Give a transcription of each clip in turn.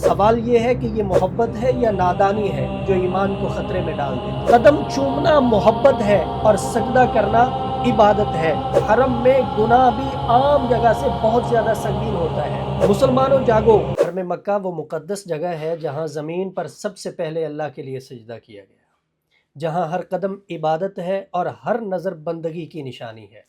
سوال یہ ہے کہ یہ محبت ہے یا نادانی ہے جو ایمان کو خطرے میں ڈال دے۔ قدم چومنا محبت ہے اور سجدہ کرنا عبادت ہے۔ حرم میں گناہ بھی عام جگہ سے بہت زیادہ سنگین ہوتا ہے۔ مسلمانوں جاگو، حرم مکہ وہ مقدس جگہ ہے جہاں زمین پر سب سے پہلے اللہ کے لیے سجدہ کیا گیا، جہاں ہر قدم عبادت ہے اور ہر نظر بندگی کی نشانی ہے۔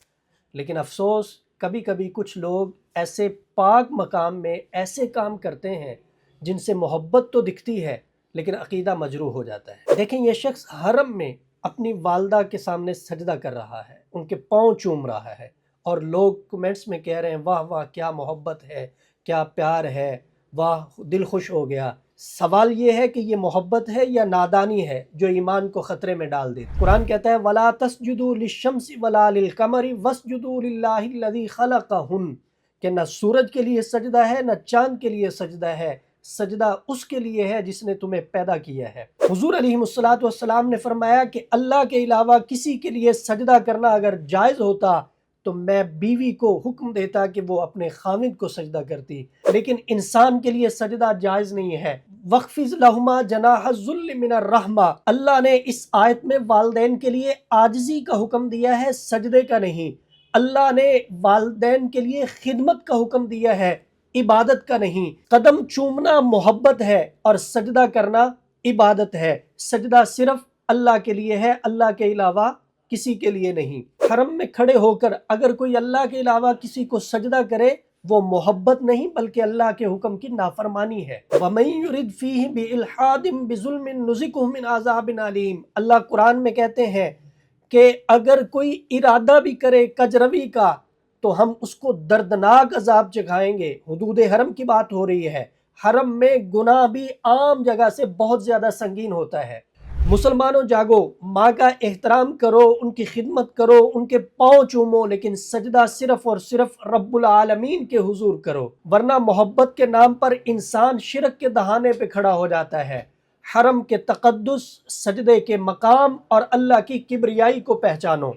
لیکن افسوس، کبھی کبھی کچھ لوگ ایسے پاک مقام میں ایسے کام کرتے ہیں جن سے محبت تو دکھتی ہے لیکن عقیدہ مجروح ہو جاتا ہے۔ دیکھیں، یہ شخص حرم میں اپنی والدہ کے سامنے سجدہ کر رہا ہے، ان کے پاؤں چوم رہا ہے، اور لوگ کمنٹس میں کہہ رہے ہیں واہ واہ کیا محبت ہے، کیا پیار ہے، واہ دل خوش ہو گیا۔ سوال یہ ہے کہ یہ محبت ہے یا نادانی ہے جو ایمان کو خطرے میں ڈال دیتی۔ قرآن کہتا ہے وَلَا تَسْجُدُوا لِلشَّمْسِ وَلَا لِلْقَمَرِ وَاسْجُدُوا لِلَّهِ الَّذِي خَلَقَهُنَّ، کہ نہ سورج کے لیے سجدہ ہے نہ چاند کے لیے سجدہ ہے، سجدہ اس کے لیے ہے جس نے تمہیں پیدا کیا ہے۔ حضور علیہ الصلوۃ والسلام نے فرمایا کہ اللہ کے علاوہ کسی کے لیے سجدہ کرنا اگر جائز ہوتا تو میں بیوی کو حکم دیتا کہ وہ اپنے خاوند کو سجدہ کرتی، لیکن انسان کے لیے سجدہ جائز نہیں ہے۔ وَاخْفِضْ لَهُمَا جَنَاحَ الذُّلِّ مِنَ الرَّحْمَةِ، اللہ نے اس آیت میں والدین کے لیے عاجزی کا حکم دیا ہے، سجدے کا نہیں۔ اللہ نے والدین کے لیے خدمت کا حکم دیا ہے، عبادت کا نہیں۔ قدم چومنا محبت ہے اور سجدہ کرنا عبادت ہے۔ سجدہ صرف اللہ کے لیے ہے، اللہ کے علاوہ کسی کے لیے نہیں۔ حرم میں کھڑے ہو کر اگر کوئی اللہ کے علاوہ کسی کو سجدہ کرے وہ محبت نہیں بلکہ اللہ کے حکم کی نافرمانی ہے۔ وَمَن يُرِدْ فِيهِ بِإِلْحَادٍ بِظُلْمٍ نُذِقْهُ مِنْ عَذَابٍ أَلِيمٍ، اللہ قرآن میں کہتے ہیں کہ اگر کوئی ارادہ بھی کرے کجروی کا تو ہم اس کو دردناک عذاب چکھائیں گے۔ حدود حرم کی بات ہو رہی ہے۔ حرم میں گناہ بھی عام جگہ سے بہت زیادہ سنگین ہوتا ہے۔ مسلمانوں جاگو، ماں کا احترام کرو، ان کی خدمت کرو، ان کے پاؤں چومو، لیکن سجدہ صرف اور صرف رب العالمین کے حضور کرو، ورنہ محبت کے نام پر انسان شرک کے دہانے پہ کھڑا ہو جاتا ہے۔ حرم کے تقدس، سجدے کے مقام اور اللہ کی کبریائی کو پہچانو۔